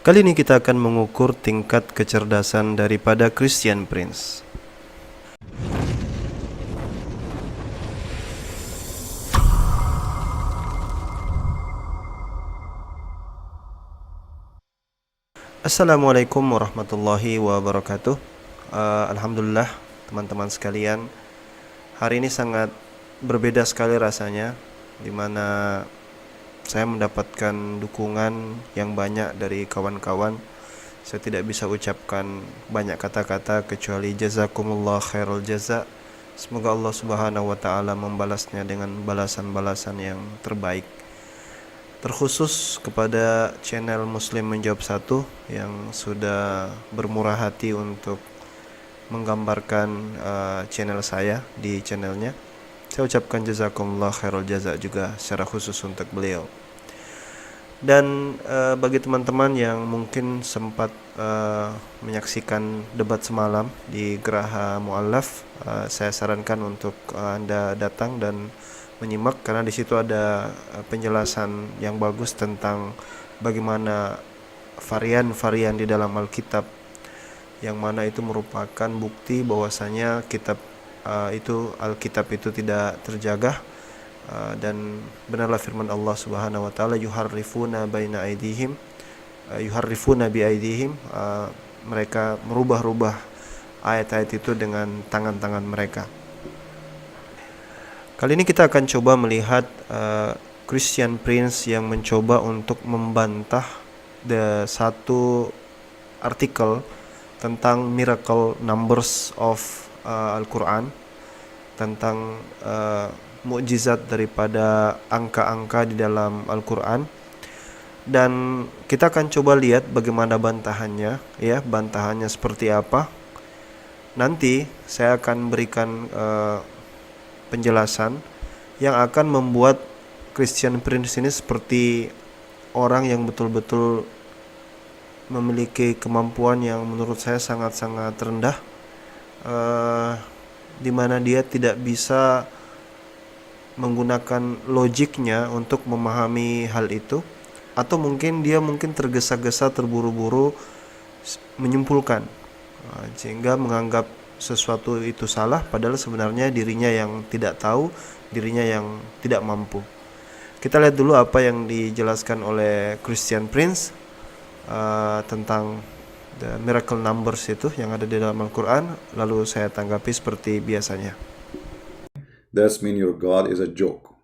Kali ini kita akan mengukur tingkat kecerdasan daripada Christian Prince. Assalamualaikum warahmatullahi wabarakatuh. Alhamdulillah teman-teman sekalian, hari ini sangat berbeda sekali rasanya, dimana saya mendapatkan dukungan yang banyak dari kawan-kawan. Saya tidak bisa ucapkan banyak kata-kata kecuali jazakumullah khairul jaza. Semoga Allah Subhanahu wa taala membalasnya dengan balasan-balasan yang terbaik. Terkhusus kepada channel Muslim Menjawab 1 yang sudah bermurah hati untuk menggambarkan channel saya di channelnya. Saya ucapkan jazakumullah khairul jaza juga secara khusus untuk beliau. Dan bagi teman-teman yang mungkin sempat menyaksikan debat semalam di Geraha Mu'allaf, saya sarankan untuk Anda datang dan menyimak, karena di situ ada penjelasan yang bagus tentang bagaimana varian-varian di dalam Alkitab, yang mana itu merupakan bukti bahwasanya Alkitab itu tidak terjaga. Dan benarlah firman Allah Subhanahu wa taala, yuharrifuna bi aidihim, mereka merubah-rubah ayat-ayat itu dengan tangan-tangan mereka. Kali ini kita akan coba melihat Christian Prince yang mencoba untuk membantah satu artikel tentang miracle numbers of Al-Quran, tentang mukjizat daripada angka-angka di dalam Al-Quran. Dan kita akan coba lihat bagaimana bantahannya, bantahannya seperti apa. Nanti saya akan berikan penjelasan yang akan membuat Christian Prince ini seperti orang yang betul-betul memiliki kemampuan yang menurut saya sangat-sangat rendah, di mana dia tidak bisa menggunakan logiknya untuk memahami hal itu, atau mungkin dia tergesa-gesa, terburu-buru menyimpulkan, sehingga menganggap sesuatu itu salah, padahal sebenarnya dirinya yang tidak tahu, dirinya yang tidak mampu. Kita lihat dulu apa yang dijelaskan oleh Christian Prince tentang the miracle numbers itu yang ada di dalam Al-Quran, lalu saya tanggapi seperti biasanya. That's mean your God is a joke.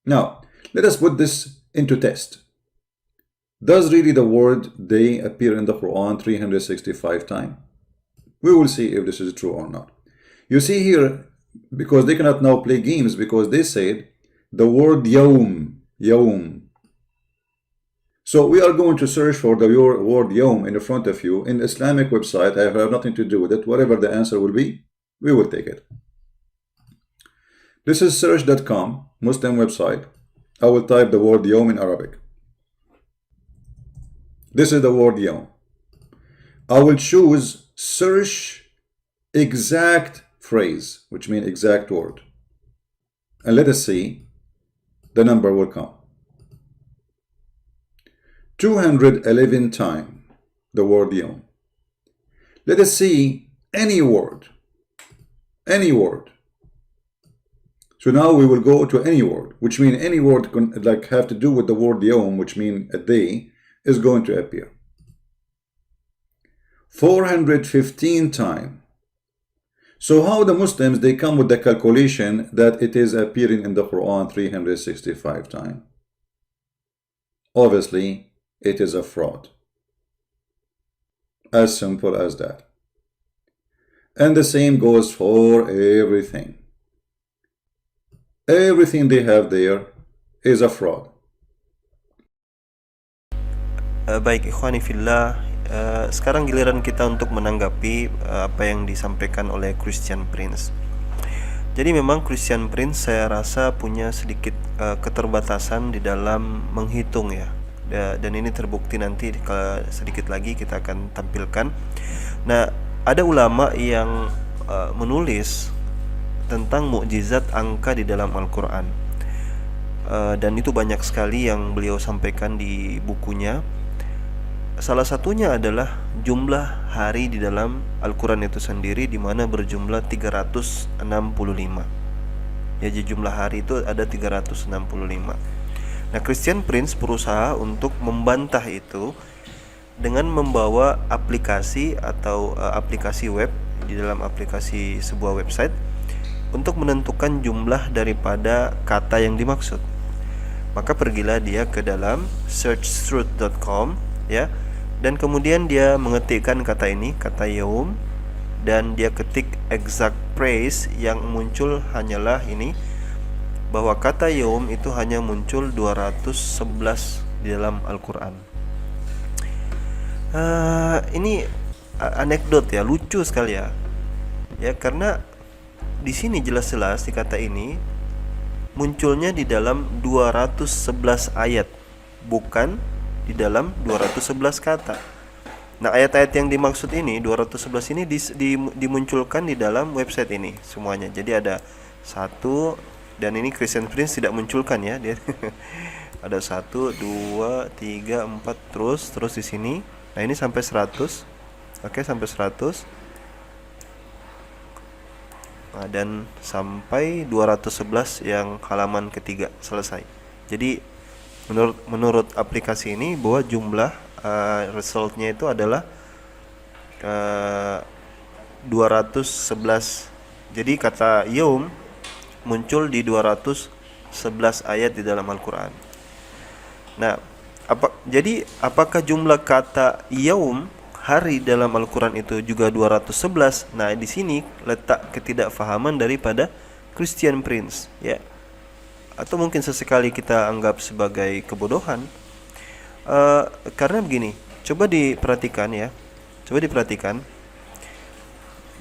Now, let us put this into test. Does really the word day appear in the Quran 365 times? We will see if this is true or not. You see here, because they cannot now play games, because they said the word yawm. So we are going to search for the word yawm in front of you in Islamic website. I have nothing to do with it. Whatever the answer will be, we will take it. This is search.com, Muslim website. I will type the word yawm in Arabic. This is the word yawm. I will choose search exact phrase, which means exact word. And let us see, the number will come. 211 times the word yawm. Let us see any word. So now we will go to any word, which means any word like have to do with the word yawm, which means a day, is going to appear. 415 times. So how the Muslims, they come with the calculation that it is appearing in the Quran 365 times? Obviously, it is a fraud. As simple as that. And the same goes for everything. Everything they have there is a fraud. Baik ikhwani fillah, sekarang giliran kita untuk menanggapi apa yang disampaikan oleh Christian Prince. Jadi memang Christian Prince saya rasa punya sedikit keterbatasan di dalam menghitung ya. Dan ini terbukti nanti sedikit lagi kita akan tampilkan. Nah, ada ulama yang menulis tentang mukjizat angka di dalam Al-Quran, dan itu banyak sekali yang beliau sampaikan di bukunya. salah satunya adalah jumlah hari di dalam Al-Quran itu sendiri, di mana berjumlah 365. Jadi jumlah hari itu ada 365. Nah, Christian Prince berusaha untuk membantah itu dengan membawa aplikasi atau aplikasi web di dalam aplikasi sebuah website untuk menentukan jumlah daripada kata yang dimaksud. Maka pergilah dia ke dalam searchtruth.com, ya, dan kemudian dia mengetikkan kata ini, kata yaum, dan dia ketik exact praise. Yang muncul hanyalah ini, bahwa kata yaum itu hanya muncul 211 di dalam Al-Quran. Ini anekdot ya, lucu sekali ya. Ya, karena di sini jelas-jelas di kata ini munculnya di dalam 211 ayat, bukan di dalam 211 kata. Nah, ayat-ayat yang dimaksud ini 211 ini dimunculkan di dalam website ini semuanya. Jadi ada satu, dan ini Christian Prince tidak munculkan ya, dia ada 1, 2, 3, 4 terus di sini. Nah, ini sampai 100. Oke, sampai 100. Nah, dan sampai 211 yang halaman ketiga selesai. Jadi menurut aplikasi ini bahwa jumlah resultnya itu adalah 211. Jadi kata yaum muncul di 211 ayat di dalam Al-Quran. Nah, jadi apakah jumlah kata yaum, hari dalam Al-Quran itu juga 211? Nah, di sini letak ketidakfahaman daripada Christian Prince, ya. Atau mungkin sesekali kita anggap sebagai kebodohan. Karena begini, coba diperhatikan ya. Coba diperhatikan.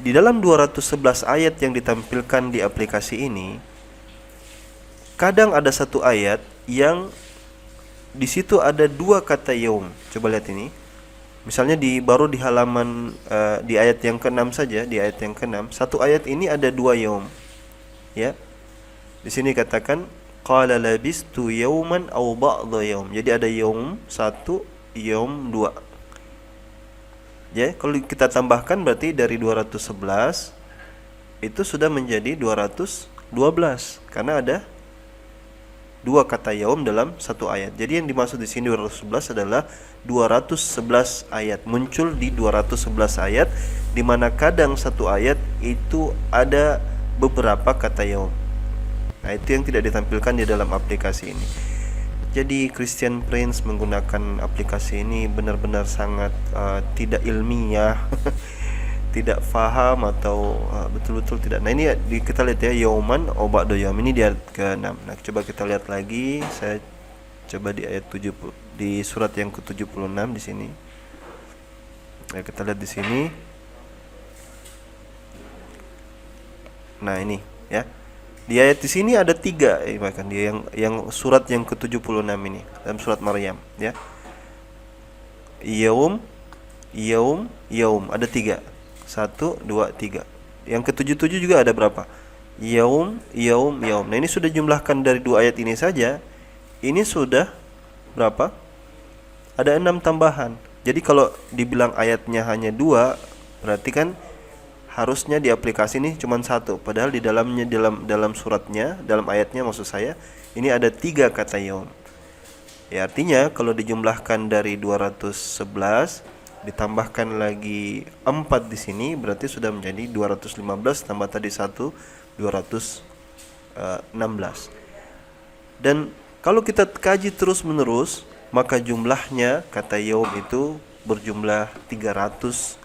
Di dalam 211 ayat yang ditampilkan di aplikasi ini, kadang ada satu ayat yang di situ ada dua kata yaum. Coba lihat ini. Misalnya baru di halaman di ayat yang ke-6 saja, di ayat yang ke-6, satu ayat ini ada dua yaum. Ya. Di sini katakan qala labistu yauman aw ba'dha yaum. Jadi ada yaum 1, yaum 2. Ya, kalau kita tambahkan berarti dari 211 itu sudah menjadi 212 karena ada dua kata yaum dalam satu ayat. Jadi yang dimaksud di sini 211 adalah 211 ayat, muncul di 211 ayat, di mana kadang satu ayat itu ada beberapa kata yaum. Nah, itu yang tidak ditampilkan di dalam aplikasi ini. Jadi Christian Prince menggunakan aplikasi ini benar-benar sangat tidak ilmiah, tidak faham atau betul-betul tidak. Nah, ini kita lihat ya, yauman obat doyam, ini di ayat ke-6. Nah, coba kita lihat lagi. Saya coba di ayat 70, di surat yang ke-76 di sini. Nah, kita lihat di sini. Nah, ini ya. Di ayat di sini ada 3, bahkan dia yang surat yang ke-76 ini dalam surat Maryam ya. Yaum, yaum, yaum, ada 3. 1, 2, 3. Yang ke-77 juga ada berapa? Yaum, yaum, yaum. Nah, ini sudah jumlahkan dari 2 ayat ini saja. Ini sudah berapa? Ada 6 tambahan. Jadi kalau dibilang ayatnya hanya 2, berarti kan harusnya di aplikasi ini cuma 1. Padahal di dalamnya, dalam suratnya, dalam ayatnya maksud saya, ini ada 3 kata yaum. Ya, artinya kalau dijumlahkan dari 211 ditambahkan lagi 4 di sini, berarti sudah menjadi 215 tambah tadi 1, 216. Dan kalau kita kaji terus menerus, maka jumlahnya kata yaum itu berjumlah 365.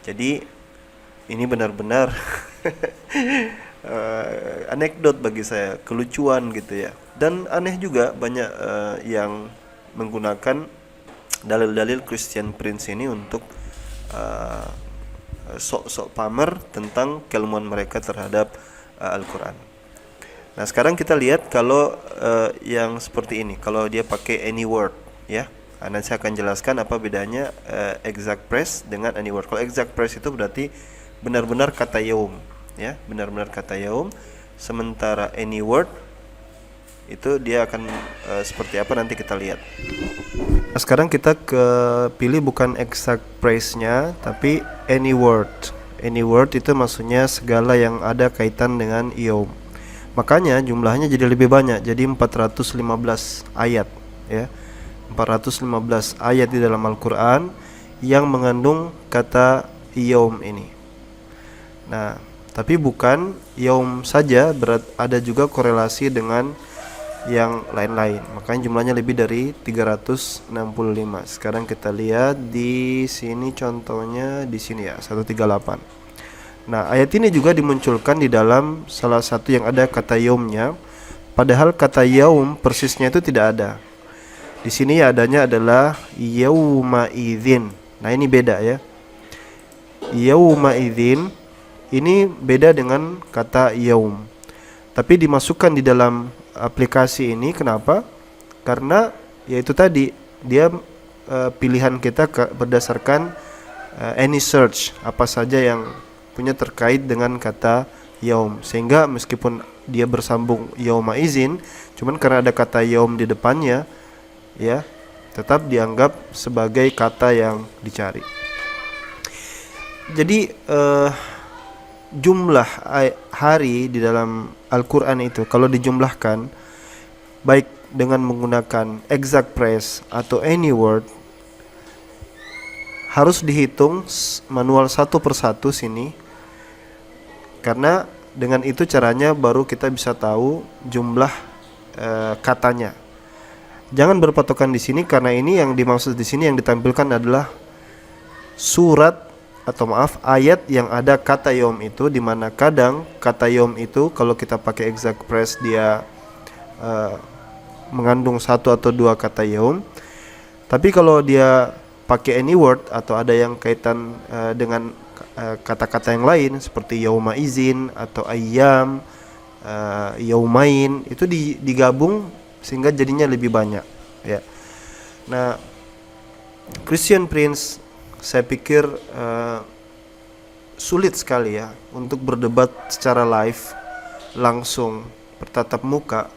Jadi ini benar-benar anekdot bagi saya, kelucuan gitu ya. Dan aneh juga banyak yang menggunakan dalil-dalil Christian Prince ini untuk sok-sok pamer tentang keilmuan mereka terhadap Al-Quran. Nah, sekarang kita lihat kalau yang seperti ini, kalau dia pakai any word ya. Nanti saya akan jelaskan apa bedanya exact praise dengan any word. Kalau exact praise itu berarti benar-benar kata yaum ya, benar-benar kata yaum. Sementara any word itu dia akan seperti apa, nanti kita lihat. Sekarang kita pilih bukan exact price-nya, tapi any word. Any word itu maksudnya segala yang ada kaitan dengan yaum. Makanya jumlahnya jadi lebih banyak, jadi 415 ayat ya. 415 ayat di dalam Al-Qur'an yang mengandung kata yaum ini. Nah, tapi bukan yaum saja, ada juga korelasi dengan yang lain-lain. Makanya jumlahnya lebih dari 365. Sekarang kita lihat di sini contohnya di sini ya, 138. Nah, ayat ini juga dimunculkan di dalam salah satu yang ada kata yaumnya, padahal kata yaum persisnya itu tidak ada. Di sini adanya adalah yauma idzin. Nah, ini beda ya. Yauma idzin ini beda dengan kata yaum. Tapi dimasukkan di dalam aplikasi ini, kenapa? Karena yaitu tadi dia pilihan kita berdasarkan any search, apa saja yang punya terkait dengan kata yaum, sehingga meskipun dia bersambung yauma izin, cuman karena ada kata yaum di depannya ya, tetap dianggap sebagai kata yang dicari. Jadi jumlah hari di dalam Al-Quran itu kalau dijumlahkan baik dengan menggunakan exact price atau any word, harus dihitung manual satu persatu sini, karena dengan itu caranya baru kita bisa tahu jumlah katanya. Jangan berpatokan di sini, karena ini yang dimaksud di sini yang ditampilkan adalah surat atau ayat yang ada kata yaum itu, di mana kadang kata yaum itu kalau kita pakai exact price dia mengandung satu atau dua kata yaum. Tapi kalau dia pakai any word atau ada yang kaitan dengan kata-kata yang lain seperti yauma izin atau ayyam, yaumain, itu digabung sehingga jadinya lebih banyak ya. Nah, Christian Prince, saya pikir sulit sekali ya untuk berdebat secara live, langsung bertatap muka.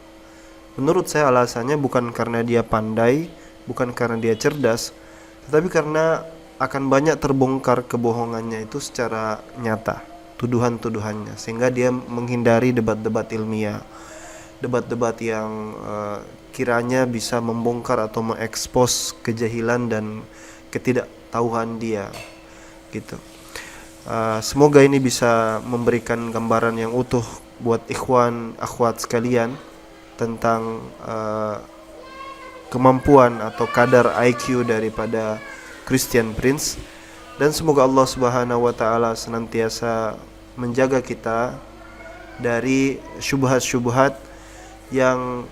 Menurut saya alasannya bukan karena dia pandai, bukan karena dia cerdas, tetapi karena akan banyak terbongkar kebohongannya itu secara nyata, tuduhan-tuduhannya, sehingga dia menghindari debat-debat ilmiah, debat-debat yang kiranya bisa membongkar atau mengekspos kejahilan dan ketidaktahuan dia gitu. Semoga ini bisa memberikan gambaran yang utuh buat ikhwan akhwat sekalian tentang kemampuan atau kadar IQ daripada Christian Prince, dan semoga Allah Subhanahu wa taala senantiasa menjaga kita dari syubhat-syubhat yang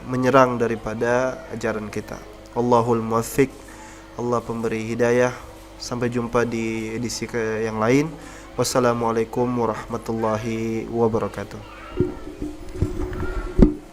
menyerang daripada ajaran kita. Allahul muwaffiq, Allah pemberi hidayah. Sampai jumpa di edisi yang lain. Wassalamualaikum warahmatullahi wabarakatuh.